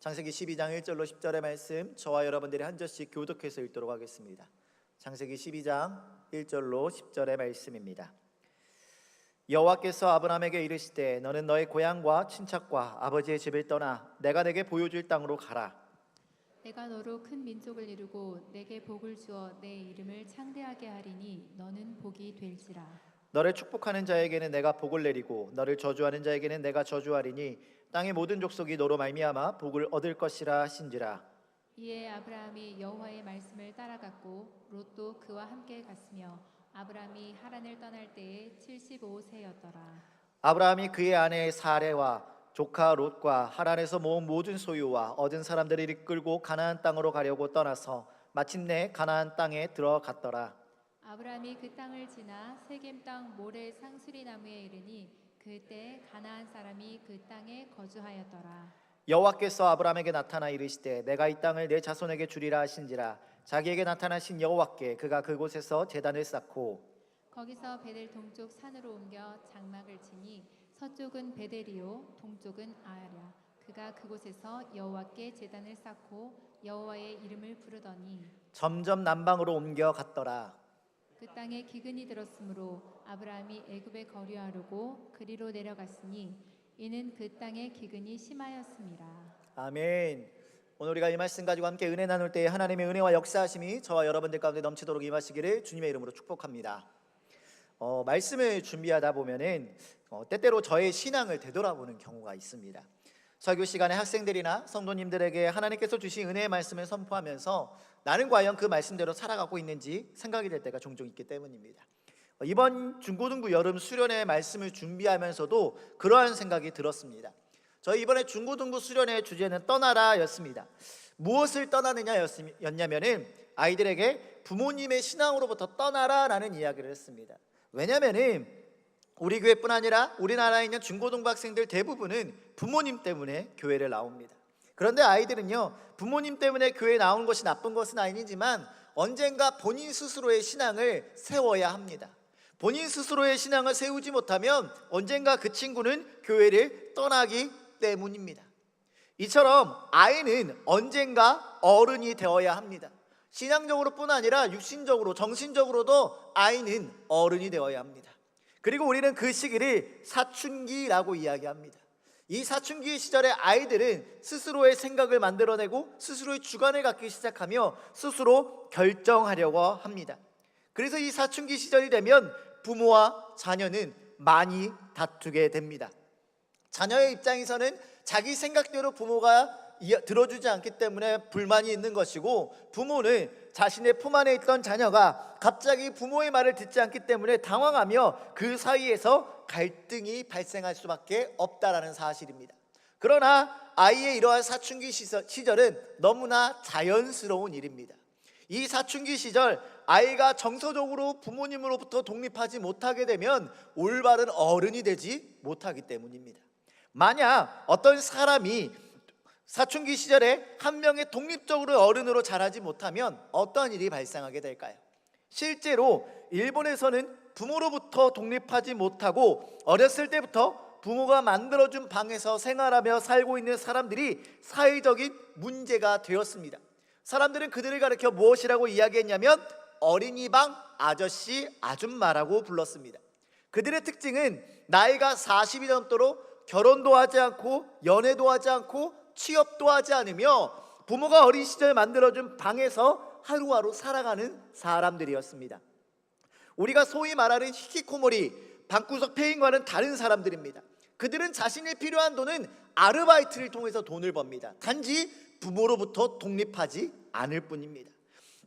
창세기 12장 1절로 10절의 말씀, 저와 여러분들이 한 절씩 교독해서 읽도록 하겠습니다. 창세기 12장 1절로 10절의 말씀입니다. 여호와께서 아브라함에게 이르시되 너는 너의 고향과 친척과 아버지의 집을 떠나 내가 내게 보여줄 땅으로 가라. 내가 너로 큰 민족을 이루고 내게 복을 주어 내 이름을 창대하게 하리니 너는 복이 될지라. 너를 축복하는 자에게는 내가 복을 내리고 너를 저주하는 자에게는 내가 저주하리니 땅의 모든 족속이 너로 말미암아 복을 얻을 것이라 하신지라. 이에 아브라함이 여호와의 말씀을 따라갔고 롯도 그와 함께 갔으며 아브라함이 하란을 떠날 때에 75세였더라. 아브라함이 그의 아내 사레와 조카 롯과 하란에서 모은 모든 소유와 얻은 사람들을 이끌고 가나안 땅으로 가려고 떠나서 마침내 가나안 땅에 들어갔더라. 아브라함이 그 땅을 지나 세겜 땅 모레 상수리 나무에 이르니 그때 가나안 사람이 그 땅에 거주하였더라. 여호와께서 아브라함에게 나타나 이르시되 내가 이 땅을 내 자손에게 주리라 하신지라. 자기에게 나타나신 여호와께 그가 그곳에서 제단을 쌓고 거기서 베델 동쪽 산으로 옮겨 장막을 치니 서쪽은 베델이요 동쪽은 아하랴. 그가 그곳에서 여호와께 제단을 쌓고 여호와의 이름을 부르더니 점점 남방으로 옮겨 갔더라. 그 땅에 기근이 들었으므로 아브라함이 애굽에 거류하려고 그리로 내려갔으니 이는 그 땅에 기근이 심하였음이라. 아멘. 오늘 우리가 이 말씀 가지고 함께 은혜 나눌 때 하나님의 은혜와 역사하심이 저와 여러분들 가운데 넘치도록 임하시기를 주님의 이름으로 축복합니다. 말씀을 준비하다 보면은 때때로 저의 신앙을 되돌아보는 경우가 있습니다. 설교 시간에 학생들이나 성도님들에게 하나님께서 주신 은혜의 말씀을 선포하면서 나는 과연 그 말씀대로 살아가고 있는지 생각이 될 때가 종종 있기 때문입니다. 이번 중고등부 여름 수련회 말씀을 준비하면서도 그러한 생각이 들었습니다. 저희 이번에 중고등부 수련회 주제는 떠나라 였습니다. 무엇을 떠나느냐 였냐면은 아이들에게 부모님의 신앙으로부터 떠나라 라는 이야기를 했습니다. 왜냐면은 우리 교회뿐 아니라 우리나라에 있는 중고등부 학생들 대부분은 부모님 때문에 교회를 나옵니다. 그런데 아이들은요, 부모님 때문에 교회에 나오는 것이 나쁜 것은 아니지만 언젠가 본인 스스로의 신앙을 세워야 합니다. 본인 스스로의 신앙을 세우지 못하면 언젠가 그 친구는 교회를 떠나기 때문입니다. 이처럼 아이는 언젠가 어른이 되어야 합니다. 신앙적으로뿐 아니라 육신적으로, 정신적으로도 아이는 어른이 되어야 합니다. 그리고 우리는 그 시기를 사춘기라고 이야기합니다. 이 사춘기 시절의 아이들은 스스로의 생각을 만들어내고 스스로의 주관을 갖기 시작하며 스스로 결정하려고 합니다. 그래서 이 사춘기 시절이 되면 부모와 자녀는 많이 다투게 됩니다. 자녀의 입장에서는 자기 생각대로 부모가 들어주지 않기 때문에 불만이 있는 것이고, 부모는 자신의 품 안에 있던 자녀가 갑자기 부모의 말을 듣지 않기 때문에 당황하며 그 사이에서 갈등이 발생할 수밖에 없다라는 사실입니다. 그러나 아이의 이러한 사춘기 시절은 너무나 자연스러운 일입니다. 이 사춘기 시절 아이가 정서적으로 부모님으로부터 독립하지 못하게 되면 올바른 어른이 되지 못하기 때문입니다. 만약 어떤 사람이 사춘기 시절에 한 명의 독립적으로 어른으로 자라지 못하면 어떤 일이 발생하게 될까요? 실제로 일본에서는 부모로부터 독립하지 못하고 어렸을 때부터 부모가 만들어준 방에서 생활하며 살고 있는 사람들이 사회적인 문제가 되었습니다. 사람들은 그들을 가리켜 무엇이라고 이야기했냐면 어린이방 아저씨, 아줌마라고 불렀습니다. 그들의 특징은 나이가 40이 넘도록 결혼도 하지 않고 연애도 하지 않고 취업도 하지 않으며 부모가 어린 시절 만들어준 방에서 하루하루 살아가는 사람들이었습니다. 우리가 소위 말하는 히키코모리, 방구석 폐인과는 다른 사람들입니다. 그들은 자신이 필요한 돈은 아르바이트를 통해서 돈을 법니다. 단지 부모로부터 독립하지 않을 뿐입니다.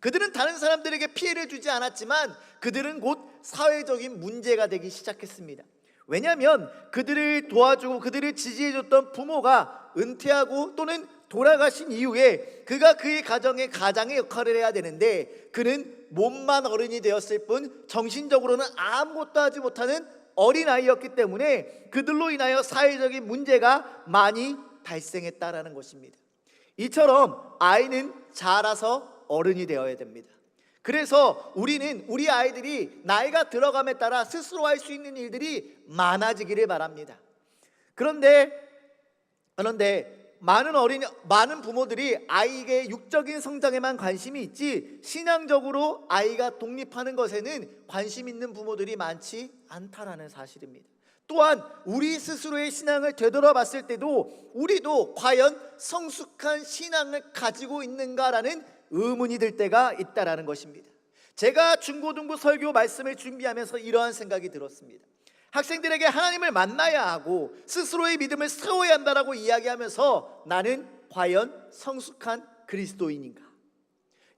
그들은 다른 사람들에게 피해를 주지 않았지만 그들은 곧 사회적인 문제가 되기 시작했습니다. 왜냐하면 그들을 도와주고 그들을 지지해줬던 부모가 은퇴하고 또는 돌아가신 이후에 그가 그의 가정의 가장의 역할을 해야 되는데 그는 몸만 어른이 되었을 뿐 정신적으로는 아무것도 하지 못하는 어린아이였기 때문에 그들로 인하여 사회적인 문제가 많이 발생했다라는 것입니다. 이처럼 아이는 자라서 어른이 되어야 됩니다. 그래서 우리는 우리 아이들이 나이가 들어감에 따라 스스로 할 수 있는 일들이 많아지기를 바랍니다. 그런데 많은 부모들이 아이의 육적인 성장에만 관심이 있지 신앙적으로 아이가 독립하는 것에는 관심 있는 부모들이 많지 않다라는 사실입니다. 또한 우리 스스로의 신앙을 되돌아봤을 때도 우리도 과연 성숙한 신앙을 가지고 있는가라는 의문이 들 때가 있다라는 것입니다. 제가 중고등부 설교 말씀을 준비하면서 이러한 생각이 들었습니다. 학생들에게 하나님을 만나야 하고 스스로의 믿음을 세워야 한다라고 이야기하면서 나는 과연 성숙한 그리스도인인가?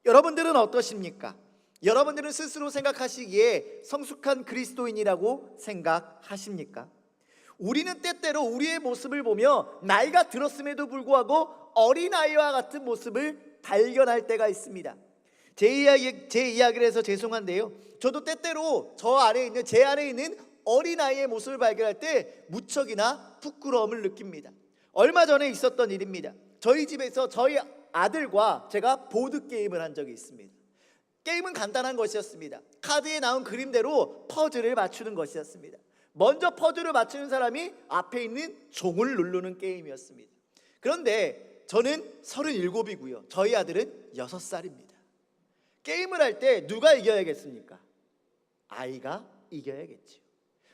여러분들은 어떠십니까? 여러분들은 스스로 생각하시기에 성숙한 그리스도인이라고 생각하십니까? 우리는 때때로 우리의 모습을 보며 나이가 들었음에도 불구하고 어린아이와 같은 모습을 발견할 때가 있습니다. 제 이야기를 해서 죄송한데요, 저도 때때로 제 안에 있는 어린아이의 모습을 발견할 때 무척이나 부끄러움을 느낍니다. 얼마 전에 있었던 일입니다. 저희 집에서 저희 아들과 제가 보드게임을 한 적이 있습니다. 게임은 간단한 것이었습니다. 카드에 나온 그림대로 퍼즐을 맞추는 것이었습니다. 먼저 퍼즐을 맞추는 사람이 앞에 있는 종을 누르는 게임이었습니다. 그런데 저는 37이고요. 저희 아들은 6살입니다. 게임을 할 때 누가 이겨야겠습니까? 아이가 이겨야겠죠.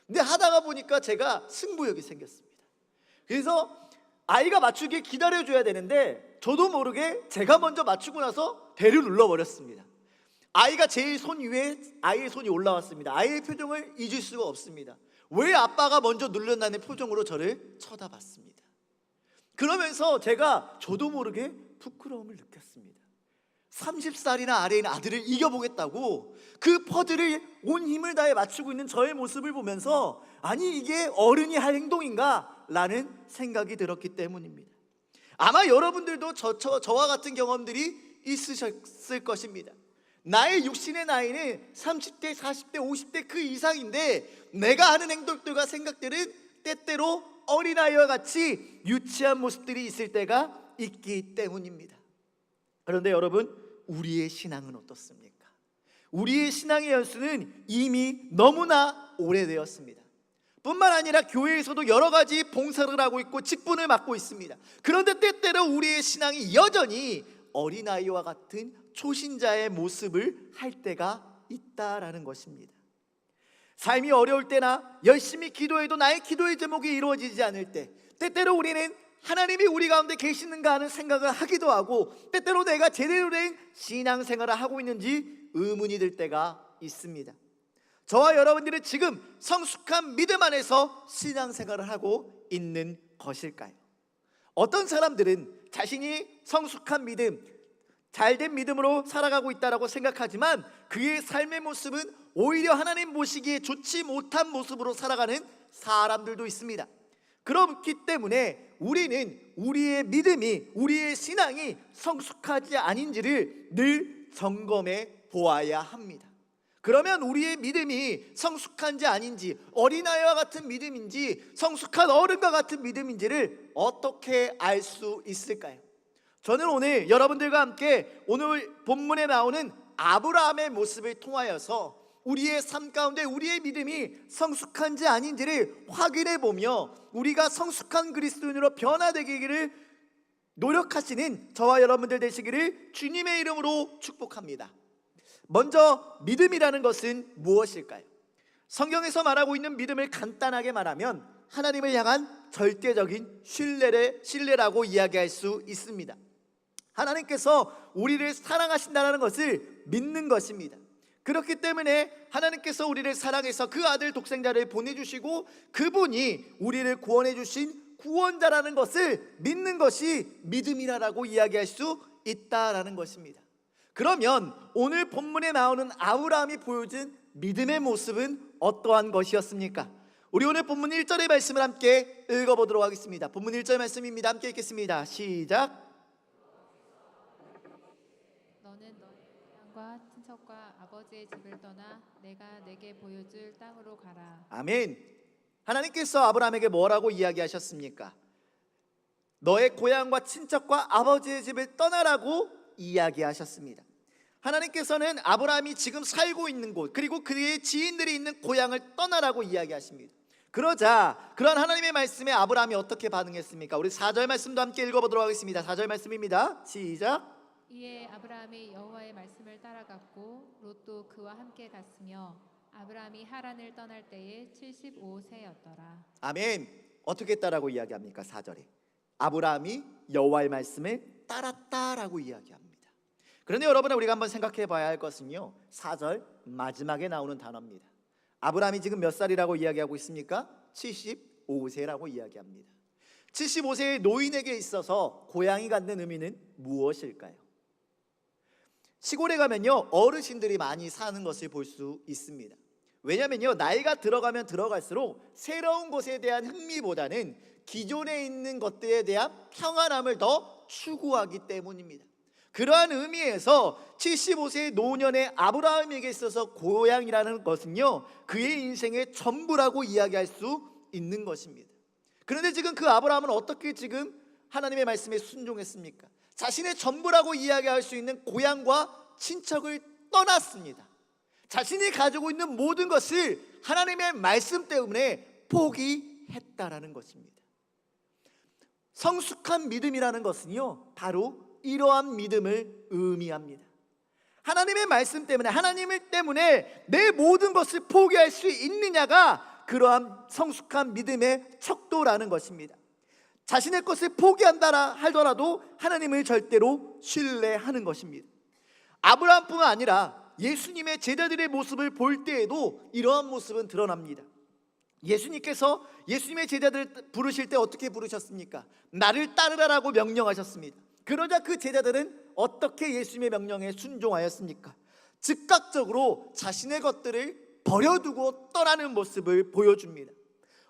근데 하다가 보니까 제가 승부욕이 생겼습니다. 그래서 아이가 맞추길 기다려줘야 되는데 저도 모르게 제가 먼저 맞추고 나서 배를 눌러버렸습니다. 아이가 제 손 위에 아이의 손이 올라왔습니다. 아이의 표정을 잊을 수가 없습니다. 왜 아빠가 먼저 눌렀나는 표정으로 저를 쳐다봤습니다. 그러면서 제가 저도 모르게 부끄러움을 느꼈습니다. 30살이나 아래인 아들을 이겨보겠다고 그 퍼즐을 온 힘을 다해 맞추고 있는 저의 모습을 보면서 아니 이게 어른이 할 행동인가? 라는 생각이 들었기 때문입니다. 아마 여러분들도 저와 같은 경험들이 있으셨을 것입니다. 나의 육신의 나이는 30대, 40대, 50대 그 이상인데 내가 하는 행동들과 생각들은 때때로 어린아이와 같이 유치한 모습들이 있을 때가 있기 때문입니다. 그런데 여러분, 우리의 신앙은 어떻습니까? 우리의 신앙의 연수는 이미 너무나 오래되었습니다. 뿐만 아니라 교회에서도 여러 가지 봉사를 하고 있고 직분을 맡고 있습니다. 그런데 때때로 우리의 신앙이 여전히 어린아이와 같은 초신자의 모습을 할 때가 있다라는 것입니다. 삶이 어려울 때나 열심히 기도해도 나의 기도의 제목이 이루어지지 않을 때 때때로 우리는 하나님이 우리 가운데 계시는가 하는 생각을 하기도 하고 때때로 내가 제대로 된 신앙생활을 하고 있는지 의문이 들 때가 있습니다. 저와 여러분들은 지금 성숙한 믿음 안에서 신앙생활을 하고 있는 것일까요? 어떤 사람들은 자신이 성숙한 믿음, 잘된 믿음으로 살아가고 있다고 생각하지만 그의 삶의 모습은 오히려 하나님 보시기에 좋지 못한 모습으로 살아가는 사람들도 있습니다. 그렇기 때문에 우리는 우리의 믿음이, 우리의 신앙이 성숙하지 아닌지를 늘 점검해 보아야 합니다. 그러면 우리의 믿음이 성숙한지 아닌지, 어린아이와 같은 믿음인지 성숙한 어른과 같은 믿음인지를 어떻게 알 수 있을까요? 저는 오늘 여러분들과 함께 오늘 본문에 나오는 아브라함의 모습을 통하여서 우리의 삶 가운데 우리의 믿음이 성숙한지 아닌지를 확인해 보며 우리가 성숙한 그리스도인으로 변화되기를 노력하시는 저와 여러분들 되시기를 주님의 이름으로 축복합니다. 먼저 믿음이라는 것은 무엇일까요? 성경에서 말하고 있는 믿음을 간단하게 말하면 하나님을 향한 절대적인 신뢰라고 이야기할 수 있습니다. 하나님께서 우리를 사랑하신다는 것을 믿는 것입니다. 그렇기 때문에 하나님께서 우리를 사랑해서 그 아들 독생자를 보내주시고 그분이 우리를 구원해 주신 구원자라는 것을 믿는 것이 믿음이라고 이야기할 수 있다라는 것입니다. 그러면 오늘 본문에 나오는 아브라함이 보여준 믿음의 모습은 어떠한 것이었습니까? 우리 오늘 본문 1절의 말씀을 함께 읽어보도록 하겠습니다. 본문 1절 말씀입니다. 함께 읽겠습니다. 시작. 너는 너의 고향과 친척과 아버지의 집을 떠나 내가 내게 보여줄 땅으로 가라. 아멘. 하나님께서 아브라함에게 뭐라고 이야기하셨습니까? 너의 고향과 친척과 아버지의 집을 떠나라고 이야기하셨습니다. 하나님께서는 아브라함이 지금 살고 있는 곳 그리고 그의 지인들이 있는 고향을 떠나라고 이야기하십니다. 그러자 그런 하나님의 말씀에 아브라함이 어떻게 반응했습니까? 우리 4절 말씀도 함께 읽어보도록 하겠습니다. 4절 말씀입니다. 시작. 이에 아브라함이 여호와의 말씀을 따라갔고 롯도 그와 함께 갔으며 아브라함이 하란을 떠날 때에 75세였더라. 아멘. 어떻게 했다라고 이야기합니까? 4절에 아브라함이 여호와의 말씀을 따랐다라고 이야기합니다. 그런데 여러분, 우리가 한번 생각해 봐야 할 것은요, 4절 마지막에 나오는 단어입니다. 아브라함이 지금 몇 살이라고 이야기하고 있습니까? 75세라고 이야기합니다. 75세의 노인에게 있어서 고향이 갖는 의미는 무엇일까요? 시골에 가면요, 어르신들이 많이 사는 것을 볼 수 있습니다. 왜냐면요, 나이가 들어가면 들어갈수록 새로운 것에 대한 흥미보다는 기존에 있는 것들에 대한 평안함을 더 추구하기 때문입니다. 그러한 의미에서 75세의 노년의 아브라함에게 있어서 고향이라는 것은요, 그의 인생의 전부라고 이야기할 수 있는 것입니다. 그런데 지금 그 아브라함은 어떻게 지금 하나님의 말씀에 순종했습니까? 자신의 전부라고 이야기할 수 있는 고향과 친척을 떠났습니다. 자신이 가지고 있는 모든 것을 하나님의 말씀 때문에 포기했다라는 것입니다. 성숙한 믿음이라는 것은요, 바로 이러한 믿음을 의미합니다. 하나님의 말씀 때문에, 하나님을 때문에 내 모든 것을 포기할 수 있느냐가 그러한 성숙한 믿음의 척도라는 것입니다. 자신의 것을 포기한다 하더라도 하나님을 절대로 신뢰하는 것입니다. 아브라함뿐만 아니라 예수님의 제자들의 모습을 볼 때에도 이러한 모습은 드러납니다. 예수님께서 예수님의 제자들을 부르실 때 어떻게 부르셨습니까? 나를 따르라라고 명령하셨습니다. 그러자 그 제자들은 어떻게 예수님의 명령에 순종하였습니까? 즉각적으로 자신의 것들을 버려두고 떠나는 모습을 보여줍니다.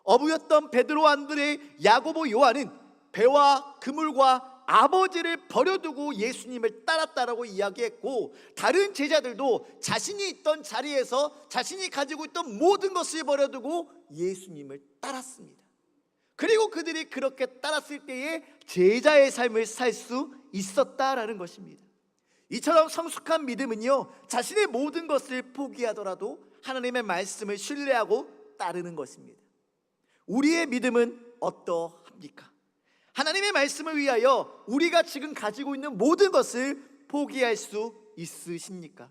어부였던 베드로, 안드레, 야고보, 요한은 배와 그물과 아버지를 버려두고 예수님을 따랐다라고 이야기했고, 다른 제자들도 자신이 있던 자리에서 자신이 가지고 있던 모든 것을 버려두고 예수님을 따랐습니다. 그리고 그들이 그렇게 따랐을 때에 제자의 삶을 살 수 있었다라는 것입니다. 이처럼 성숙한 믿음은요, 자신의 모든 것을 포기하더라도 하나님의 말씀을 신뢰하고 따르는 것입니다. 우리의 믿음은 어떠합니까? 하나님의 말씀을 위하여 우리가 지금 가지고 있는 모든 것을 포기할 수 있으십니까?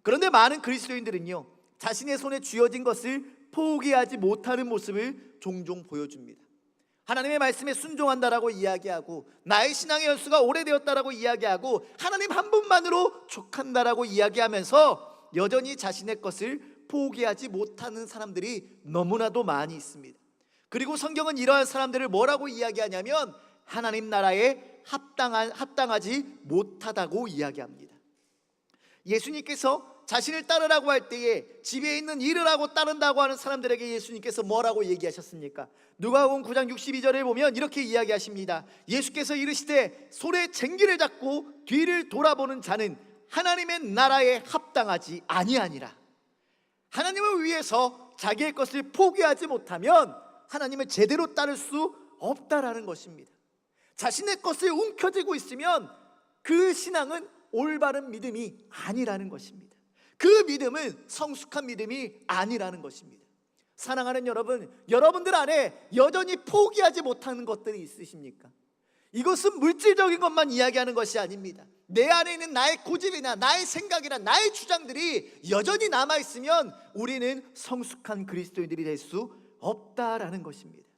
그런데 많은 그리스도인들은요, 자신의 손에 쥐어진 것을 포기하지 못하는 모습을 종종 보여줍니다. 하나님의 말씀에 순종한다라고 이야기하고, 나의 신앙의 연수가 오래되었다라고 이야기하고, 하나님 한 분만으로 족한다라고 이야기하면서 여전히 자신의 것을 포기하지 못하는 사람들이 너무나도 많이 있습니다. 그리고 성경은 이러한 사람들을 뭐라고 이야기하냐면 하나님 나라에 합당하지 못하다고 이야기합니다. 예수님께서 자신을 따르라고 할 때에 집에 있는 일을 하고 따른다고 하는 사람들에게 예수님께서 뭐라고 얘기하셨습니까? 누가복음 9장 62절을 보면 이렇게 이야기하십니다. 예수께서 이르시되 손에 쟁기를 잡고 뒤를 돌아보는 자는 하나님의 나라에 합당하지 아니하니라. 하나님을 위해서 자기의 것을 포기하지 못하면 하나님을 제대로 따를 수 없다라는 것입니다. 자신의 것을 움켜쥐고 있으면 그 신앙은 올바른 믿음이 아니라는 것입니다. 그 믿음은 성숙한 믿음이 아니라는 것입니다. 사랑하는 여러분, 여러분들 안에 여전히 포기하지 못하는 것들이 있으십니까? 이것은 물질적인 것만 이야기하는 것이 아닙니다. 내 안에 있는 나의 고집이나 나의 생각이나 나의 주장들이 여전히 남아있으면 우리는 성숙한 그리스도인들이 될 수 없다라는 것입니다.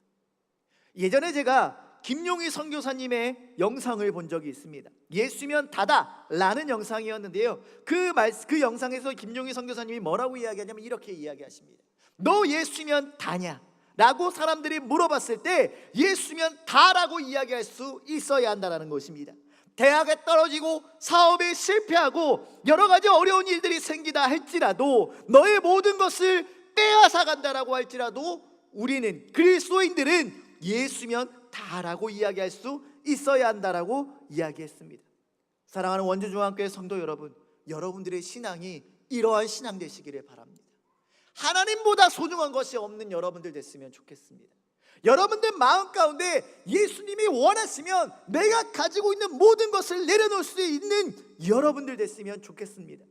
예전에 제가 김용희 선교사님의 영상을 본 적이 있습니다. 예수면 다다 라는 영상이었는데요, 그 영상에서 김용희 선교사님이 뭐라고 이야기하냐면 이렇게 이야기하십니다. 너 예수면 다냐? 라고 사람들이 물어봤을 때 예수면 다라고 이야기할 수 있어야 한다는 것입니다. 대학에 떨어지고 사업에 실패하고 여러 가지 어려운 일들이 생기다 할지라도, 너의 모든 것을 빼앗아 간다라고 할지라도 우리는, 그리스도인들은 예수면 다라고 이야기할 수 있어야 한다라고 이야기했습니다. 사랑하는 원주중앙교회 성도 여러분, 여러분들의 신앙이 이러한 신앙 되시기를 바랍니다. 하나님보다 소중한 것이 없는 여러분들 됐으면 좋겠습니다. 여러분들 마음 가운데 예수님이 원하시면 내가 가지고 있는 모든 것을 내려놓을 수 있는 여러분들 됐으면 좋겠습니다.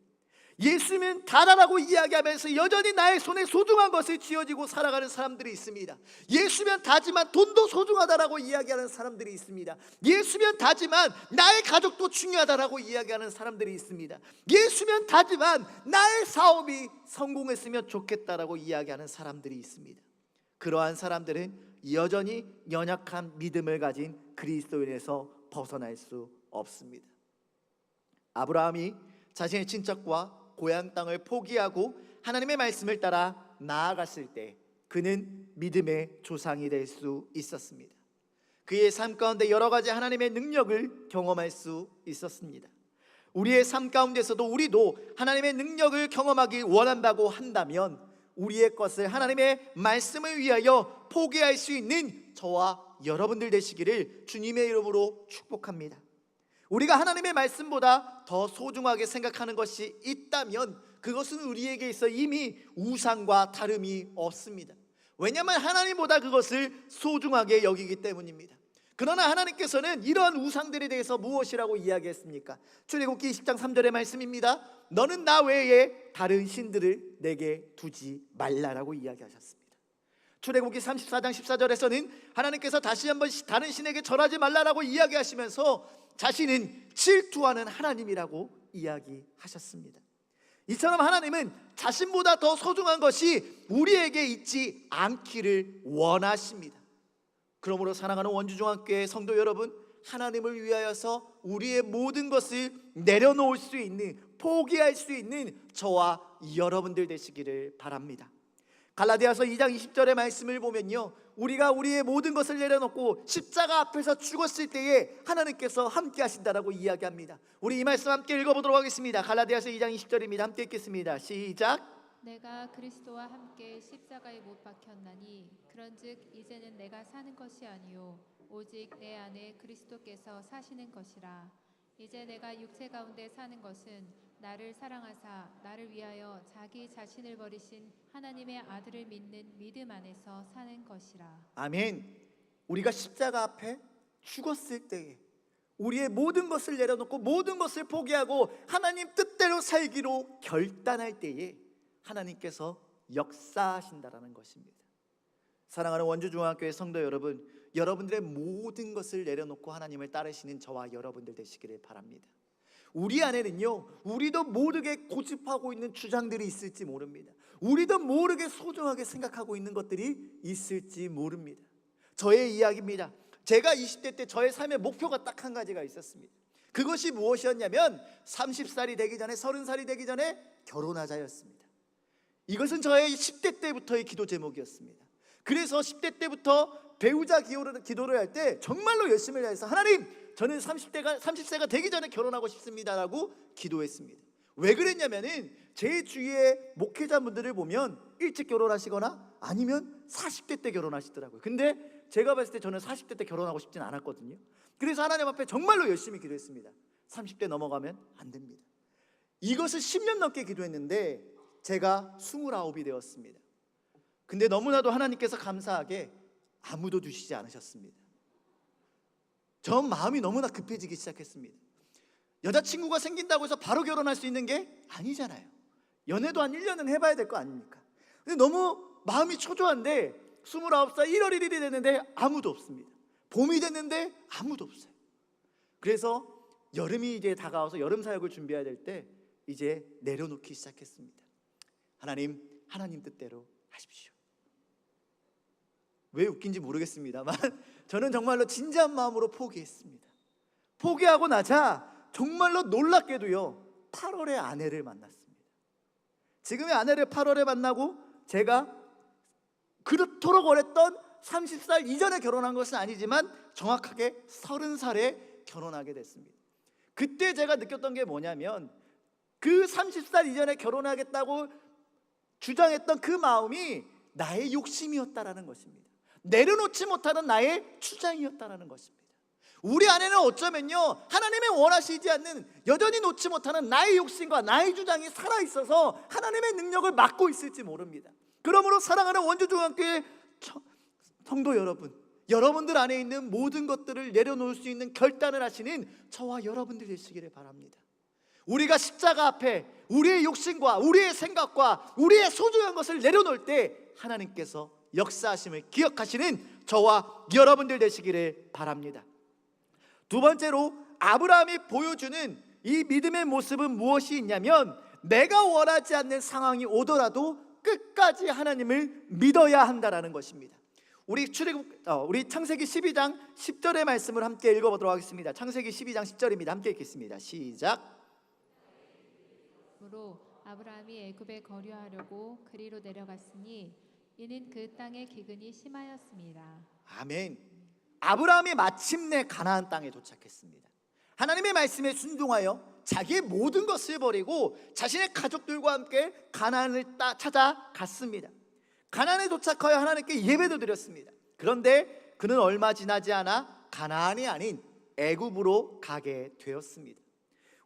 예수면 다라라고 이야기하면서 여전히 나의 손에 소중한 것을 쥐어지고 살아가는 사람들이 있습니다. 예수면 다지만 돈도 소중하다라고 이야기하는 사람들이 있습니다. 예수면 다지만 나의 가족도 중요하다라고 이야기하는 사람들이 있습니다. 예수면 다지만 나의 사업이 성공했으면 좋겠다라고 이야기하는 사람들이 있습니다. 그러한 사람들은 여전히 연약한 믿음을 가진 그리스도인에서 벗어날 수 없습니다. 아브라함이 자신의 친척과 고향 땅을 포기하고 하나님의 말씀을 따라 나아갔을 때 그는 믿음의 조상이 될 수 있었습니다. 그의 삶 가운데 여러 가지 하나님의 능력을 경험할 수 있었습니다. 우리의 삶 가운데서도 우리도 하나님의 능력을 경험하기 원한다고 한다면 우리의 것을 하나님의 말씀을 위하여 포기할 수 있는 저와 여러분들 되시기를 주님의 이름으로 축복합니다. 우리가 하나님의 말씀보다 더 소중하게 생각하는 것이 있다면 그것은 우리에게 있어 이미 우상과 다름이 없습니다. 왜냐하면 하나님보다 그것을 소중하게 여기기 때문입니다. 그러나 하나님께서는 이러한 우상들에 대해서 무엇이라고 이야기했습니까? 출애굽기 20장 3절의 말씀입니다. 너는 나 외에 다른 신들을 내게 두지 말라라고 이야기하셨습니다. 출애굽기 34장 14절에서는 하나님께서 다시 한번 다른 신에게 절하지 말라라고 이야기하시면서 자신은 질투하는 하나님이라고 이야기하셨습니다. 이처럼 하나님은 자신보다 더 소중한 것이 우리에게 있지 않기를 원하십니다. 그러므로 사랑하는 원주중앙교회 성도 여러분, 하나님을 위하여서 우리의 모든 것을 내려놓을 수 있는, 포기할 수 있는 저와 여러분들 되시기를 바랍니다. 갈라디아서 2장 20절의 말씀을 보면요, 우리가 우리의 모든 것을 내려놓고 십자가 앞에서 죽었을 때에 하나님께서 함께 하신다라고 이야기합니다. 우리 이 말씀 함께 읽어보도록 하겠습니다. 갈라디아서 2장 20절입니다. 함께 읽겠습니다. 시작. 내가 그리스도와 함께 십자가에 못 박혔나니 그런즉 이제는 내가 사는 것이 아니요 오직 내 안에 그리스도께서 사시는 것이라. 이제 내가 육체 가운데 사는 것은 나를 사랑하사 나를 위하여 자기 자신을 버리신 하나님의 아들을 믿는 믿음 안에서 사는 것이라. 아멘. 우리가 십자가 앞에 죽었을 때에 우리의 모든 것을 내려놓고 모든 것을 포기하고 하나님 뜻대로 살기로 결단할 때에 하나님께서 역사하신다라는 것입니다. 사랑하는 원주중앙교회 성도 여러분, 여러분들의 모든 것을 내려놓고 하나님을 따르시는 저와 여러분들 되시기를 바랍니다. 우리 안에는요, 우리도 모르게 고집하고 있는 주장들이 있을지 모릅니다. 우리도 모르게 소중하게 생각하고 있는 것들이 있을지 모릅니다. 저의 이야기입니다. 제가 20대 때 저의 삶의 목표가 딱 한 가지가 있었습니다. 그것이 무엇이었냐면 30살이 되기 전에 30살이 되기 전에 결혼하자였습니다. 이것은 저의 10대 때부터의 기도 제목이었습니다. 그래서 10대 때부터 배우자 기도를 할 때 정말로 열심히 해서 하나님, 저는 30세가 되기 전에 결혼하고 싶습니다라고 기도했습니다. 왜 그랬냐면은 제 주위의 목회자분들을 보면 일찍 결혼하시거나 아니면 40대 때 결혼하시더라고요. 근데 제가 봤을 때 저는 40대 때 결혼하고 싶진 않았거든요. 그래서 하나님 앞에 정말로 열심히 기도했습니다. 30대 넘어가면 안 됩니다. 이것을 10년 넘게 기도했는데 제가 29이 되었습니다. 근데 너무나도 하나님께서 감사하게 아무도 주시지 않으셨습니다. 전 마음이 너무나 급해지기 시작했습니다. 여자친구가 생긴다고 해서 바로 결혼할 수 있는 게 아니잖아요. 연애도 한 1년은 해봐야 될 거 아닙니까? 근데 너무 마음이 초조한데 29살 1월 1일이 됐는데 아무도 없습니다. 봄이 됐는데 아무도 없어요. 그래서 여름이 이제 다가와서 여름 사역을 준비해야 될 때 이제 내려놓기 시작했습니다. 하나님 뜻대로 하십시오. 왜 웃긴지 모르겠습니다만 저는 정말로 진지한 마음으로 포기했습니다. 포기하고 나자 정말로 놀랍게도요 8월에 아내를 만났습니다. 지금의 아내를 8월에 만나고 제가 그렇도록 원했던 30살 이전에 결혼한 것은 아니지만 정확하게 30살에 결혼하게 됐습니다. 그때 제가 느꼈던 게 뭐냐면 그 30살 이전에 결혼하겠다고 주장했던 그 마음이 나의 욕심이었다라는 것입니다. 내려놓지 못하는 나의 주장이었다라는 것입니다. 우리 안에는 어쩌면요 하나님의 원하시지 않는 여전히 놓지 못하는 나의 욕심과 나의 주장이 살아있어서 하나님의 능력을 막고 있을지 모릅니다. 그러므로 사랑하는 원주중앙교회 성도 여러분, 여러분들 안에 있는 모든 것들을 내려놓을 수 있는 결단을 하시는 저와 여러분들 되시기를 바랍니다. 우리가 십자가 앞에 우리의 욕심과 우리의 생각과 우리의 소중한 것을 내려놓을 때 하나님께서 역사하심을 기억하시는 저와 여러분들 되시기를 바랍니다. 두 번째로 아브라함이 보여주는 이 믿음의 모습은 무엇이 있냐면, 내가 원하지 않는 상황이 오더라도 끝까지 하나님을 믿어야 한다라는 것입니다. 우리 창세기 12장 10절의 말씀을 함께 읽어보도록 하겠습니다. 창세기 12장 10절입니다. 함께 읽겠습니다. 시작. 으로 아브라함이 애굽에 거류하려고 그리로 내려갔으니 이는 그 땅의 기근이 심하였습니다. 아멘. 아브라함이 마침내 가나안 땅에 도착했습니다. 하나님의 말씀에 순종하여 자기의 모든 것을 버리고 자신의 가족들과 함께 가나안을 찾아갔습니다. 가나안에 도착하여 하나님께 예배도 드렸습니다. 그런데 그는 얼마 지나지 않아 가나안이 아닌 애굽으로 가게 되었습니다.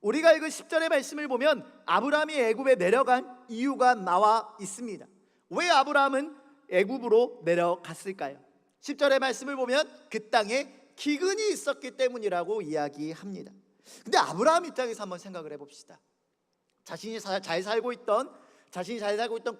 우리가 읽은 10절의 말씀을 보면 아브라함이 애굽에 내려간 이유가 나와 있습니다. 왜 아브라함은 애굽으로 내려갔을까요? 10절의 말씀을 보면 그 땅에 기근이 있었기 때문이라고 이야기합니다. 근데 아브라함 입장에서 한번 생각을 해봅시다. 자신이 잘 살고 있던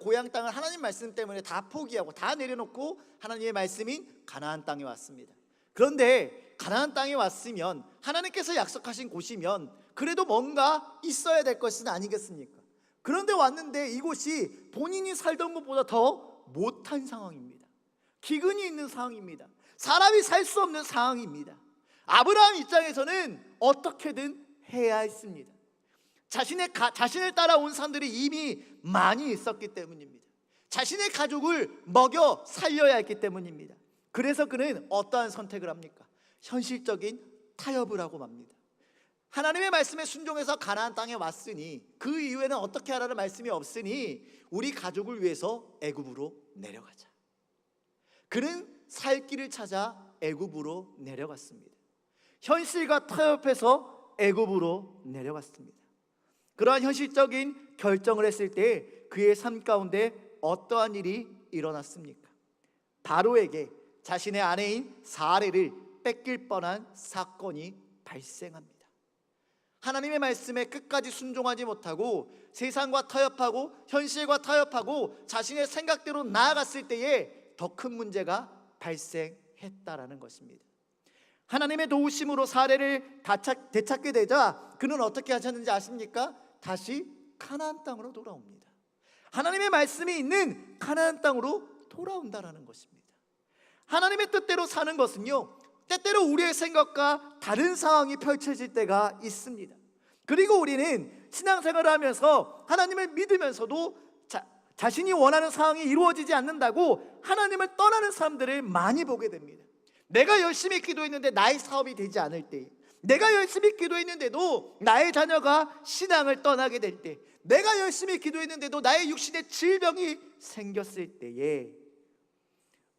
고향 땅을 하나님 말씀 때문에 다 포기하고 다 내려놓고 하나님의 말씀인 가나안 땅에 왔습니다. 그런데 가나안 땅에 왔으면 하나님께서 약속하신 곳이면 그래도 뭔가 있어야 될 것은 아니겠습니까? 그런데 왔는데 이곳이 본인이 살던 곳보다 더 못한 상황입니다. 기근이 있는 상황입니다. 사람이 살 수 없는 상황입니다. 아브라함 입장에서는 어떻게든 해야 했습니다. 자신을 따라온 사람들이 이미 많이 있었기 때문입니다. 자신의 가족을 먹여 살려야 했기 때문입니다. 그래서 그는 어떠한 선택을 합니까? 현실적인 타협을 하고 맙니다. 하나님의 말씀에 순종해서 가나안 땅에 왔으니 그 이후에는 어떻게 하라는 말씀이 없으니 우리 가족을 위해서 애굽으로 내려가자. 그는 살 길을 찾아 애굽으로 내려갔습니다. 현실과 타협해서 애굽으로 내려갔습니다. 그러한 현실적인 결정을 했을 때 그의 삶 가운데 어떠한 일이 일어났습니까? 바로에게 자신의 아내인 사레를 뺏길 뻔한 사건이 발생합니다. 하나님의 말씀에 끝까지 순종하지 못하고 세상과 타협하고 현실과 타협하고 자신의 생각대로 나아갔을 때에 더 큰 문제가 발생했다라는 것입니다. 하나님의 도우심으로 사례를 되찾게 되자 그는 어떻게 하셨는지 아십니까? 다시 가나안 땅으로 돌아옵니다. 하나님의 말씀이 있는 가나안 땅으로 돌아온다라는 것입니다. 하나님의 뜻대로 사는 것은요, 때때로 우리의 생각과 다른 상황이 펼쳐질 때가 있습니다. 그리고 우리는 신앙생활을 하면서 하나님을 믿으면서도 자신이 원하는 상황이 이루어지지 않는다고 하나님을 떠나는 사람들을 많이 보게 됩니다. 내가 열심히 기도했는데 나의 사업이 되지 않을 때, 내가 열심히 기도했는데도 나의 자녀가 신앙을 떠나게 될 때, 내가 열심히 기도했는데도 나의 육신에 질병이 생겼을 때에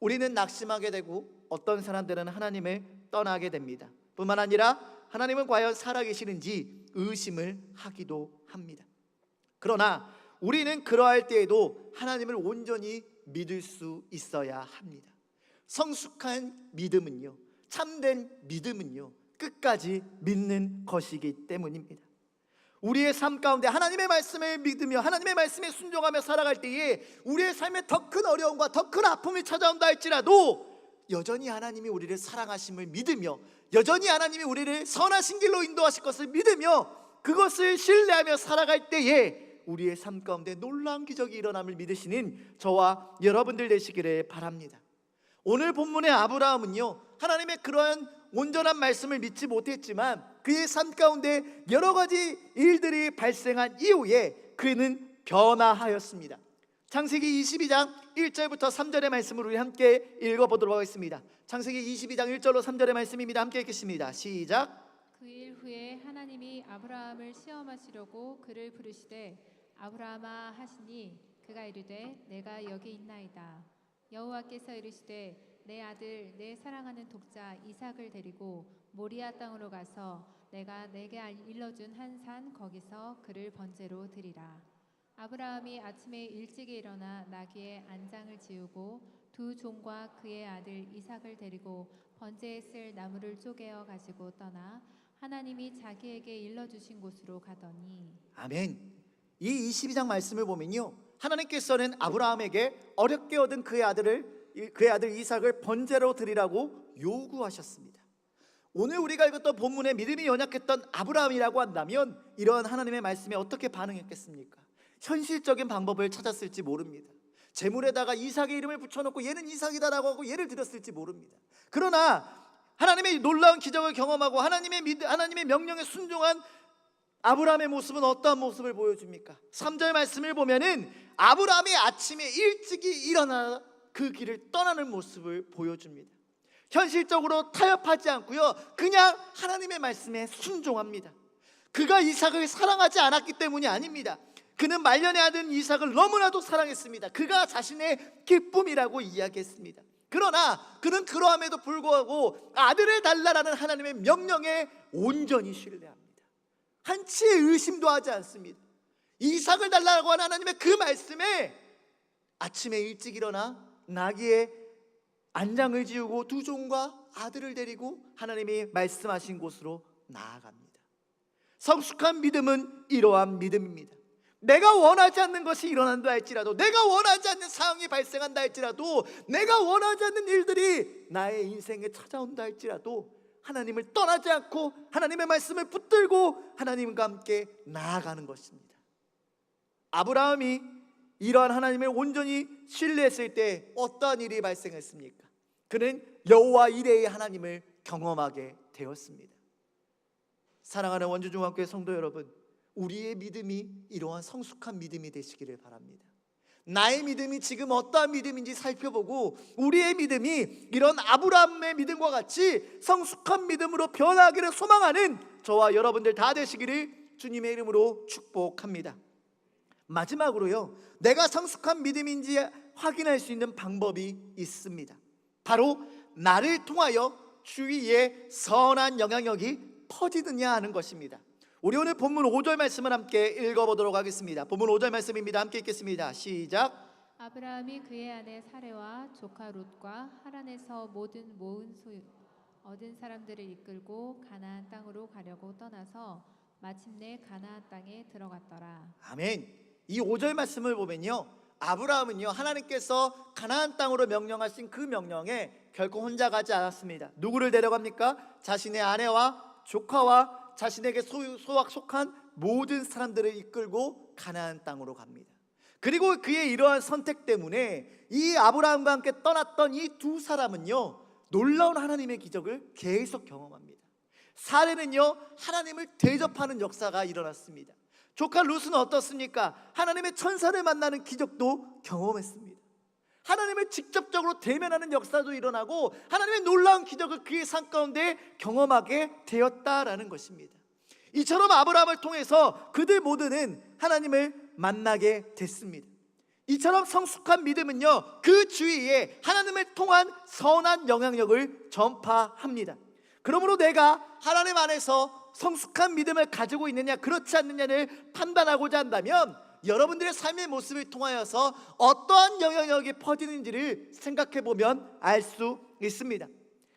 우리는 낙심하게 되고 어떤 사람들은 하나님을 떠나게 됩니다. 뿐만 아니라 하나님은 과연 살아계시는지 의심을 하기도 합니다. 그러나 우리는 그러할 때에도 하나님을 온전히 믿을 수 있어야 합니다. 성숙한 믿음은요, 참된 믿음은요, 끝까지 믿는 것이기 때문입니다. 우리의 삶 가운데 하나님의 말씀을 믿으며 하나님의 말씀에 순종하며 살아갈 때에 우리의 삶에 더 큰 어려움과 더 큰 아픔이 찾아온다 할지라도 여전히 하나님이 우리를 사랑하심을 믿으며 여전히 하나님이 우리를 선하신 길로 인도하실 것을 믿으며 그것을 신뢰하며 살아갈 때에 우리의 삶 가운데 놀라운 기적이 일어남을 믿으시는 저와 여러분들 되시기를 바랍니다. 오늘 본문의 아브라함은요, 하나님의 그러한 온전한 말씀을 믿지 못했지만 그의 삶 가운데 여러 가지 일들이 발생한 이후에 그는 변화하였습니다. 창세기 22장 1절부터 3절의 말씀을 우리 함께 읽어보도록 하겠습니다. 창세기 22장 1절로 3절의 말씀입니다. 함께 읽겠습니다. 시작. 그 일 후에 하나님이 아브라함을 시험하시려고 그를 부르시되 아브라함아 하시니 그가 이르되 내가 여기 있나이다. 여호와께서 이르시되 내 아들 내 사랑하는 독자 이삭을 데리고 모리아 땅으로 가서 내가 내게 일러준 한 산 거기서 그를 번제로 드리라. 아브라함이 아침에 일찍이 일어나 나귀의 안장을 지우고 두 종과 그의 아들 이삭을 데리고 번제에 쓸 나무를 쪼개어 가지고 떠나 하나님이 자기에게 일러주신 곳으로 가더니 아멘. 이 22장 말씀을 보면요, 하나님께서는 아브라함에게 어렵게 얻은 그의 아들 이삭을 번제로 드리라고 요구하셨습니다. 오늘 우리가 읽었던 본문에 믿음이 연약했던 아브라함이라고 한다면 이러한 하나님의 말씀에 어떻게 반응했겠습니까? 현실적인 방법을 찾았을지 모릅니다. 제물에다가 이삭의 이름을 붙여놓고 얘는 이삭이다라고 하고 얘를 드렸을지 모릅니다. 그러나 하나님의 놀라운 기적을 경험하고 하나님의 명령에 순종한 아브라함의 모습은 어떠한 모습을 보여줍니까? 3절 말씀을 보면은 아브라함이 아침에 일찍이 일어나 그 길을 떠나는 모습을 보여줍니다. 현실적으로 타협하지 않고요, 그냥 하나님의 말씀에 순종합니다. 그가 이삭을 사랑하지 않았기 때문이 아닙니다. 그는 말년의 아들 이삭을 너무나도 사랑했습니다. 그가 자신의 기쁨이라고 이야기했습니다. 그러나 그는 그러함에도 불구하고 아들을 달라라는 하나님의 명령에 온전히 신뢰합니다. 한치의 의심도 하지 않습니다. 이삭을 달라고 하는 하나님의 그 말씀에 아침에 일찍 일어나 나귀의 안장을 지우고 두 종과 아들을 데리고 하나님이 말씀하신 곳으로 나아갑니다. 성숙한 믿음은 이러한 믿음입니다. 내가 원하지 않는 것이 일어난다 할지라도, 내가 원하지 않는 상황이 발생한다 할지라도, 내가 원하지 않는 일들이 나의 인생에 찾아온다 할지라도 하나님을 떠나지 않고 하나님의 말씀을 붙들고 하나님과 함께 나아가는 것입니다. 아브라함이 이러한 하나님을 온전히 신뢰했을 때 어떠한 일이 발생했습니까? 그는 여호와 이레의 하나님을 경험하게 되었습니다. 사랑하는 원주중학교의 성도 여러분, 우리의 믿음이 이러한 성숙한 믿음이 되시기를 바랍니다. 나의 믿음이 지금 어떠한 믿음인지 살펴보고 우리의 믿음이 이런 아브라함의 믿음과 같이 성숙한 믿음으로 변하기를 소망하는 저와 여러분들 다 되시기를 주님의 이름으로 축복합니다. 마지막으로요, 내가 성숙한 믿음인지 확인할 수 있는 방법이 있습니다. 바로 나를 통하여 주위에 선한 영향력이 퍼지느냐 하는 것입니다. 우리 오늘 본문 5절 말씀을 함께 읽어보도록 하겠습니다. 본문 5절 말씀입니다. 함께 읽겠습니다. 시작. 아브라함이 그의 아내 사레와 조카 롯과 하란에서 모든 모은 소유 얻은 사람들을 이끌고 가나안 땅으로 가려고 떠나서 마침내 가나안 땅에 들어갔더라. 아멘. 이 5절 말씀을 보면요, 아브라함은요, 하나님께서 가나안 땅으로 명령하신 그 명령에 결코 혼자 가지 않았습니다. 누구를 데려갑니까? 자신의 아내와 조카와 자신에게 속한 모든 사람들을 이끌고 가나안 땅으로 갑니다. 그리고 그의 이러한 선택 때문에 이 아브라함과 함께 떠났던 이 두 사람은요, 놀라운 하나님의 기적을 계속 경험합니다. 사례는요, 하나님을 대접하는 역사가 일어났습니다. 조카 룻은 어떻습니까? 하나님의 천사를 만나는 기적도 경험했습니다. 하나님을 직접적으로 대면하는 역사도 일어나고 하나님의 놀라운 기적을 그의 삶 가운데 경험하게 되었다라는 것입니다. 이처럼 아브라함을 통해서 그들 모두는 하나님을 만나게 됐습니다. 이처럼 성숙한 믿음은요, 그 주위에 하나님을 통한 선한 영향력을 전파합니다. 그러므로 내가 하나님 안에서 성숙한 믿음을 가지고 있느냐 그렇지 않느냐를 판단하고자 한다면 여러분들의 삶의 모습을 통하여서 어떠한 영향력이 퍼지는지를 생각해 보면 알 수 있습니다.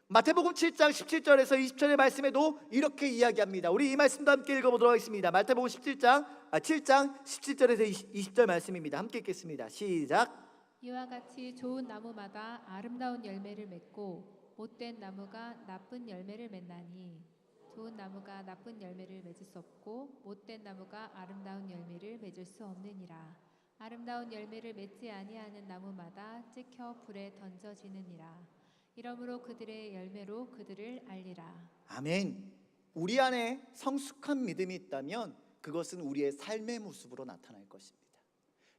마태복음 7장 17절에서 20절의 말씀에도 이렇게 이야기합니다. 우리 이 말씀도 함께 읽어보도록 하겠습니다. 마태복음 7장 17절에서 20절 말씀입니다. 함께 읽겠습니다. 시작. 이와 같이 좋은 나무마다 아름다운 열매를 맺고 못된 나무가 나쁜 열매를 맺나니 좋은 나무가 나쁜 열매를 맺을 수 없고 못된 나무가 아름다운 열매를 맺을 수 없느니라. 아름다운 열매를 맺지 아니하는 나무마다 찍혀 불에 던져지느니라. 이러므로 그들의 열매로 그들을 알리라. 아멘. 우리 안에 성숙한 믿음이 있다면 그것은 우리의 삶의 모습으로 나타날 것입니다.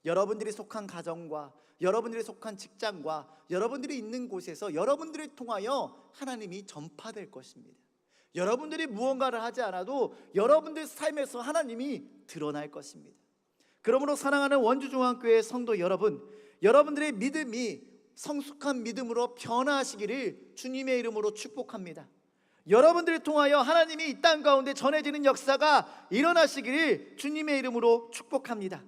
여러분들이 속한 가정과 여러분들이 속한 직장과 여러분들이 있는 곳에서 여러분들을 통하여 하나님이 전파될 것입니다. 여러분들이 무언가를 하지 않아도 여러분들 삶에서 하나님이 드러날 것입니다. 그러므로 사랑하는 원주중앙교회 성도 여러분, 여러분들의 믿음이 성숙한 믿음으로 변화하시기를 주님의 이름으로 축복합니다. 여러분들을 통하여 하나님이 이 땅 가운데 전해지는 역사가 일어나시기를 주님의 이름으로 축복합니다.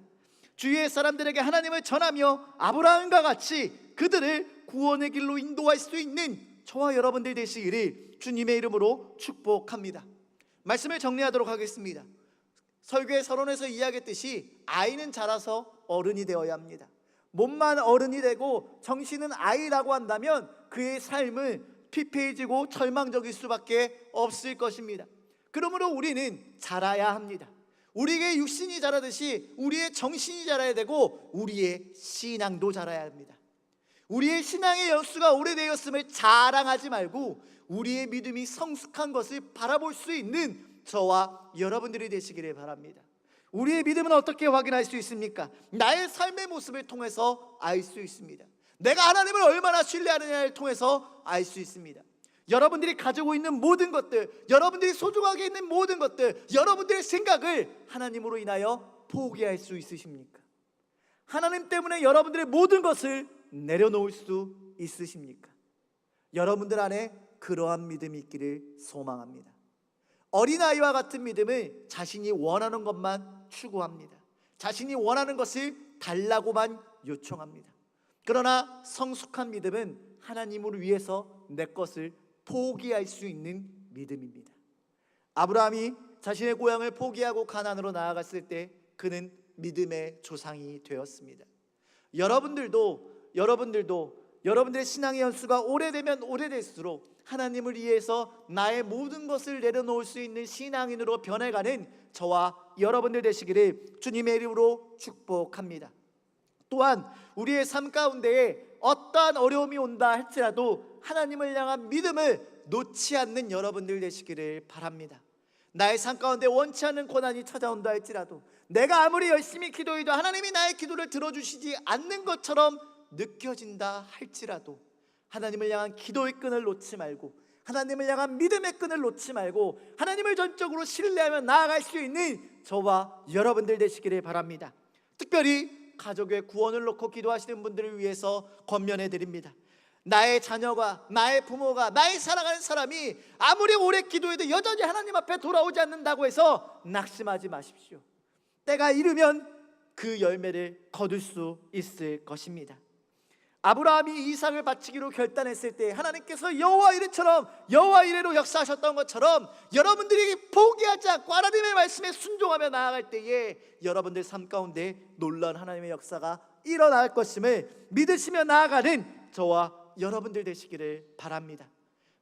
주위의 사람들에게 하나님을 전하며 아브라함과 같이 그들을 구원의 길로 인도할 수 있는 저와 여러분들 되시기를 주님의 이름으로 축복합니다. 말씀을 정리하도록 하겠습니다. 설교의 서론에서 이야기했듯이 아이는 자라서 어른이 되어야 합니다. 몸만 어른이 되고 정신은 아이라고 한다면 그의 삶은 피폐해지고 절망적일 수밖에 없을 것입니다. 그러므로 우리는 자라야 합니다. 우리의 육신이 자라듯이 우리의 정신이 자라야 되고 우리의 신앙도 자라야 합니다. 우리의 신앙의 연수가 오래되었음을 자랑하지 말고 우리의 믿음이 성숙한 것을 바라볼 수 있는 저와 여러분들이 되시기를 바랍니다. 우리의 믿음은 어떻게 확인할 수 있습니까? 나의 삶의 모습을 통해서 알 수 있습니다. 내가 하나님을 얼마나 신뢰하느냐를 통해서 알 수 있습니다. 여러분들이 가지고 있는 모든 것들, 여러분들이 소중하게 있는 모든 것들, 여러분들의 생각을 하나님으로 인하여 포기할 수 있으십니까? 하나님 때문에 여러분들의 모든 것을 내려놓을 수 있으십니까? 여러분들 안에 그러한 믿음이 있기를 소망합니다. 어린아이와 같은 믿음을 자신이 원하는 것만 추구합니다. 자신이 원하는 것을 달라고만 요청합니다. 그러나 성숙한 믿음은 하나님을 위해서 내 것을 포기할 수 있는 믿음입니다. 아브라함이 자신의 고향을 포기하고 가나안으로 나아갔을 때 그는 믿음의 조상이 되었습니다. 여러분들의 신앙의 연수가 오래되면 오래될수록 하나님을 위해서 나의 모든 것을 내려놓을 수 있는 신앙인으로 변해가는 저와 여러분들 되시기를 주님의 이름으로 축복합니다. 또한 우리의 삶 가운데에 어떠한 어려움이 온다 할지라도 하나님을 향한 믿음을 놓지 않는 여러분들 되시기를 바랍니다. 나의 삶 가운데 원치 않는 고난이 찾아온다 할지라도 내가 아무리 열심히 기도해도 하나님이 나의 기도를 들어주시지 않는 것처럼 느껴진다 할지라도 하나님을 향한 기도의 끈을 놓지 말고 하나님을 향한 믿음의 끈을 놓지 말고 하나님을 전적으로 신뢰하며 나아갈 수 있는 저와 여러분들 되시기를 바랍니다. 특별히 가족의 구원을 놓고 기도하시는 분들을 위해서 권면해 드립니다. 나의 자녀가, 나의 부모가, 나의 사랑하는 사람이 아무리 오래 기도해도 여전히 하나님 앞에 돌아오지 않는다고 해서 낙심하지 마십시오. 때가 이르면 그 열매를 거둘 수 있을 것입니다. 아브라함이 이삭을 바치기로 결단했을 때 하나님께서 여호와 이레처럼 여호와 이레로 역사하셨던 것처럼 여러분들이 포기하지 않고 하나님의 말씀에 순종하며 나아갈 때에 여러분들 삶 가운데 놀라운 하나님의 역사가 일어날 것임을 믿으시며 나아가는 저와 여러분들 되시기를 바랍니다.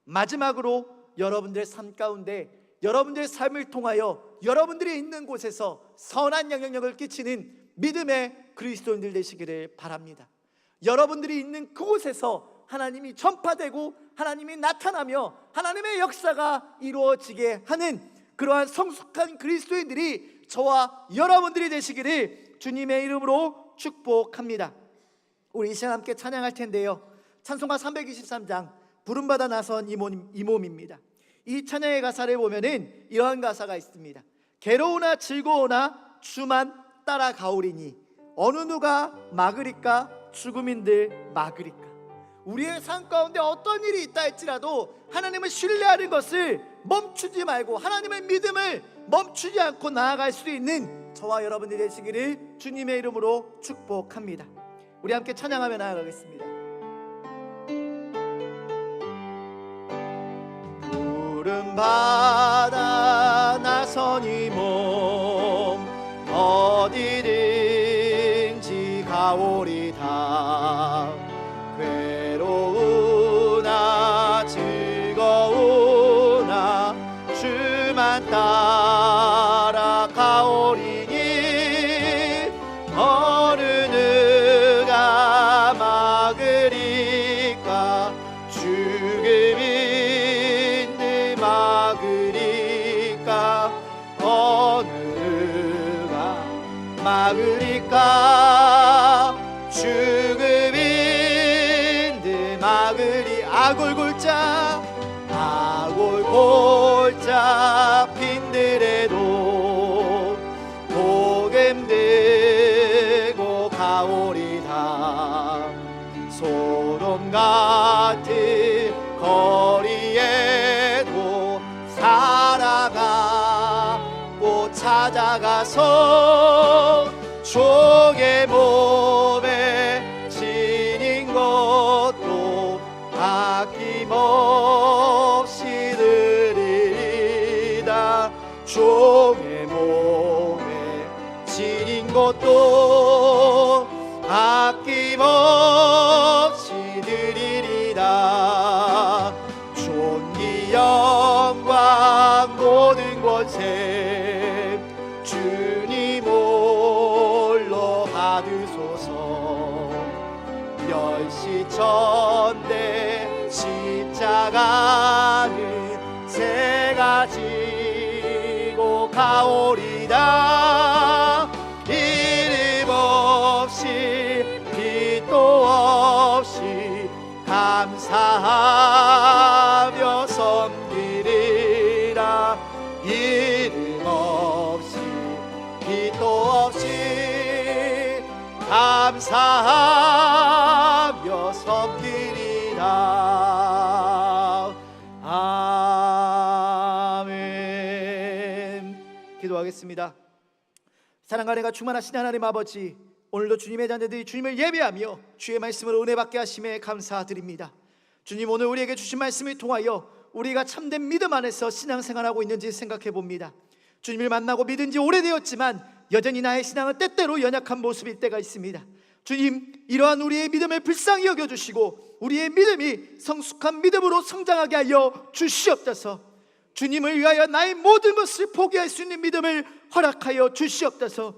마지막으로 여러분들의 삶 가운데 여러분들의 삶을 통하여 여러분들이 있는 곳에서 선한 영향력을 끼치는 믿음의 그리스도인들 되시기를 바랍니다. 여러분들이 있는 그곳에서 하나님이 전파되고 하나님이 나타나며 하나님의 역사가 이루어지게 하는 그러한 성숙한 그리스도인들이 저와 여러분들이 되시기를 주님의 이름으로 축복합니다. 우리 이 시간 함께 찬양할 텐데요, 찬송가 323장 부름받아 나선 이 몸입니다. 이 찬양의 가사를 보면은 이러한 가사가 있습니다. 괴로우나 즐거우나 주만 따라가오리니 어느 누가 막으리까 죽음인들 막으리까. 우리의 삶 가운데 어떤 일이 있다 할지라도 하나님을 신뢰하는 것을 멈추지 말고 하나님의 믿음을 멈추지 않고 나아갈 수 있는 저와 여러분들이 되시기를 주님의 이름으로 축복합니다. 우리 함께 찬양하며 나아가겠습니다. 부름받아 나선 이 몸 어디든지 가오리다. 괴로우나 즐거우나 주만 따라가오리니 어느 누가 막으리까 죽음인들 막으리까 어느 누가 막으리까 죽음인들 막으리. 아골골자 빈들에도 복음 들고 가오리다. 소돔 같은 거리에도 살아가고 찾아가서 종의 몸에 지닌 것도 아낌없이 드리리다. 종의 몸에 지닌 것도 아낌없이 드리리라. 존귀 영광 모든 권세 주님 홀로 받으소서. 멸시천대 십자가는 제가 지고 가오리다. 이름 없이 빛도 없이 감사하며 섬기리라. 이름 없이 빛도 없이 감사하며 섬기리라. 아멘. 기도하겠습니다. 사랑과 은혜가 충만하신 하나님 아버지, 오늘도 주님의 자녀들이 주님을 예배하며 주의 말씀으로 은혜 받게 하심에 감사드립니다. 주님, 오늘 우리에게 주신 말씀을 통하여 우리가 참된 믿음 안에서 신앙생활하고 있는지 생각해 봅니다. 주님을 만나고 믿은 지 오래되었지만 여전히 나의 신앙은 때때로 연약한 모습일 때가 있습니다. 주님, 이러한 우리의 믿음을 불쌍히 여겨주시고 우리의 믿음이 성숙한 믿음으로 성장하게 하여 주시옵소서. 주님을 위하여 나의 모든 것을 포기할 수 있는 믿음을 허락하여 주시옵소서.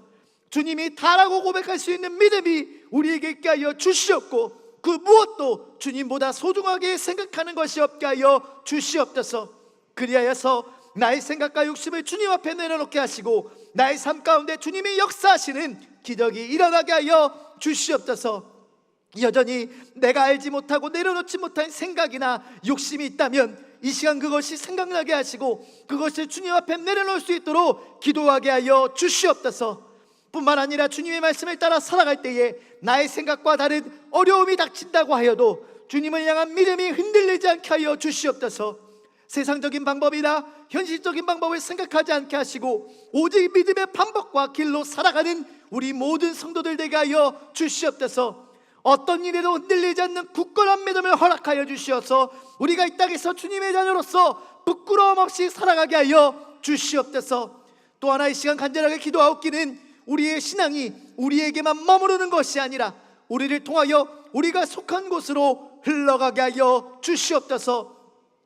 주님이 다라고 고백할 수 있는 믿음이 우리에게 있게 하여 주시옵고 그 무엇도 주님보다 소중하게 생각하는 것이 없게 하여 주시옵소서. 그리하여서 나의 생각과 욕심을 주님 앞에 내려놓게 하시고 나의 삶 가운데 주님이 역사하시는 기적이 일어나게 하여 주시옵소서. 여전히 내가 알지 못하고 내려놓지 못한 생각이나 욕심이 있다면 이 시간 그것이 생각나게 하시고 그것을 주님 앞에 내려놓을 수 있도록 기도하게 하여 주시옵소서. 뿐만 아니라 주님의 말씀을 따라 살아갈 때에 나의 생각과 다른 어려움이 닥친다고 하여도 주님을 향한 믿음이 흔들리지 않게 하여 주시옵소서. 세상적인 방법이나 현실적인 방법을 생각하지 않게 하시고 오직 믿음의 방법과 길로 살아가는 우리 모든 성도들 되게 하여 주시옵소서. 어떤 일에도 흔들리지 않는 굳건한 믿음을 허락하여 주시어서 우리가 이 땅에서 주님의 자녀로서 부끄러움 없이 살아가게 하여 주시옵소서. 또 하나 이 시간 간절하게 기도하옵기는 우리의 신앙이 우리에게만 머무르는 것이 아니라 우리를 통하여 우리가 속한 곳으로 흘러가게 하여 주시옵소서.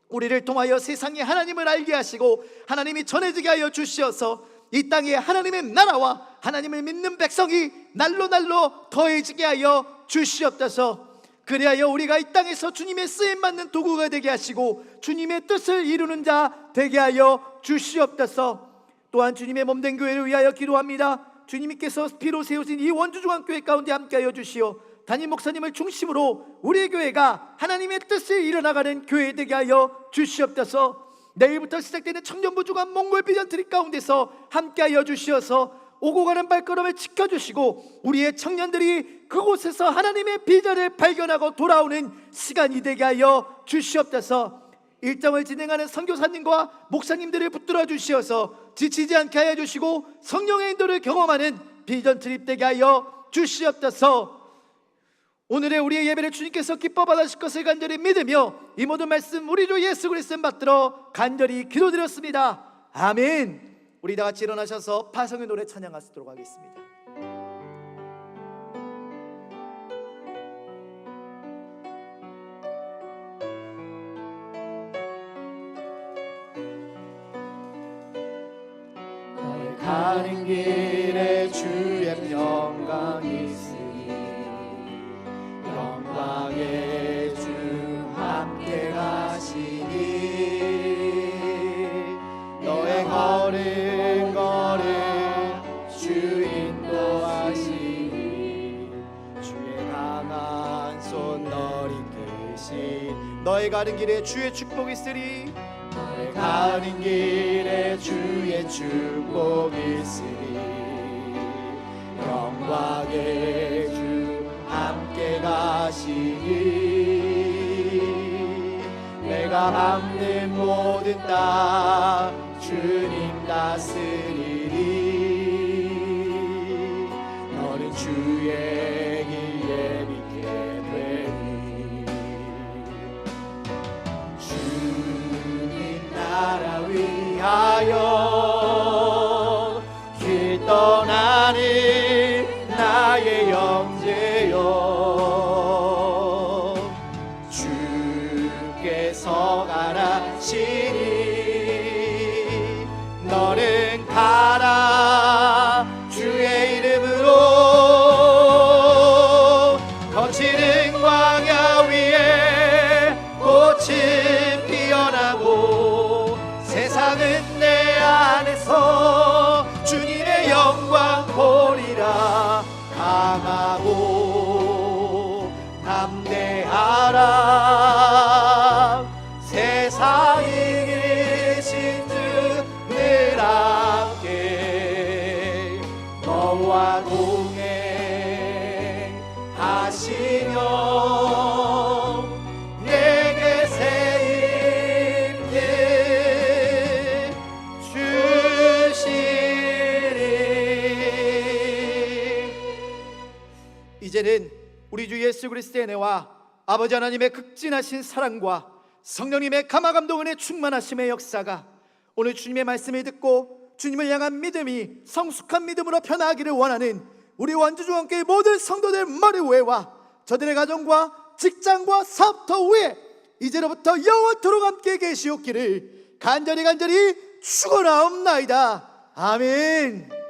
우리를 통하여 세상에 하나님을 알게 하시고 하나님이 전해지게 하여 주시어서 이 땅에 하나님의 나라와 하나님을 믿는 백성이 날로 날로 더해지게 하여 주시옵소서. 그리하여 우리가 이 땅에서 주님의 쓰임받는 도구가 되게 하시고 주님의 뜻을 이루는 자 되게 하여 주시옵소서. 또한 주님의 몸된 교회를 위하여 기도합니다. 주님께서 피로 세우신 이 원주중앙교회 가운데 함께하여 주시어 담임 목사님을 중심으로 우리의 교회가 하나님의 뜻을 이뤄나가는 교회 되게 하여 주시옵소서. 내일부터 시작되는 청년부 주간 몽골 비전 트립 가운데서 함께하여 주시어서 오고 가는 발걸음을 지켜주시고 우리의 청년들이 그곳에서 하나님의 비전을 발견하고 돌아오는 시간이 되게 하여 주시옵소서. 일정을 진행하는 선교사님과 목사님들을 붙들어 주시어서 지치지 않게 하여 주시고 성령의 인도를 경험하는 비전 트립 되게 하여 주시옵소서. 오늘의 우리의 예배를 주님께서 기뻐 받으실 것을 간절히 믿으며 이 모든 말씀 우리 주 예수 그리스도를 받들어 간절히 기도드렸습니다. 아멘. 우리 다 같이 일어나셔서 파성의 노래 찬양하시도록 하겠습니다. 너의 가는 길에 주의 영광이 있으니 영광의 주 함께 가시니 너의 걸음 주 인도하시니 주의 강한 손 너리 크신 너의 가는 길에 주의 축복이 있으리 너의 가는 길에 주의 축복이 있으리 영광의 주 함께 가시니 내가 밟는 모든 땅 주님 다스리리 너는 주의 길에 믿게 되리 주님 나라 위하여 나는 내 안에서 주님의 영광 보리라. 강하고 담대하라. 세상이 계신 주 늘 함께 너와 동행하시며 내게 새 힘을 주시리. 이제는 우리 주 예수 그리스도의 은혜와 아버지 하나님의 극진하신 사랑과 성령님의 감화감동 은혜 충만하심의 역사가 오늘 주님의 말씀을 듣고 주님을 향한 믿음이 성숙한 믿음으로 변화하기를 원하는 우리 원주중앙교회 모든 성도들 머리 위에와 저들의 가정과 직장과 사업터 위에 이제로부터 영원토록 함께 계시옵기를 간절히 축원하옵나이다. 아멘.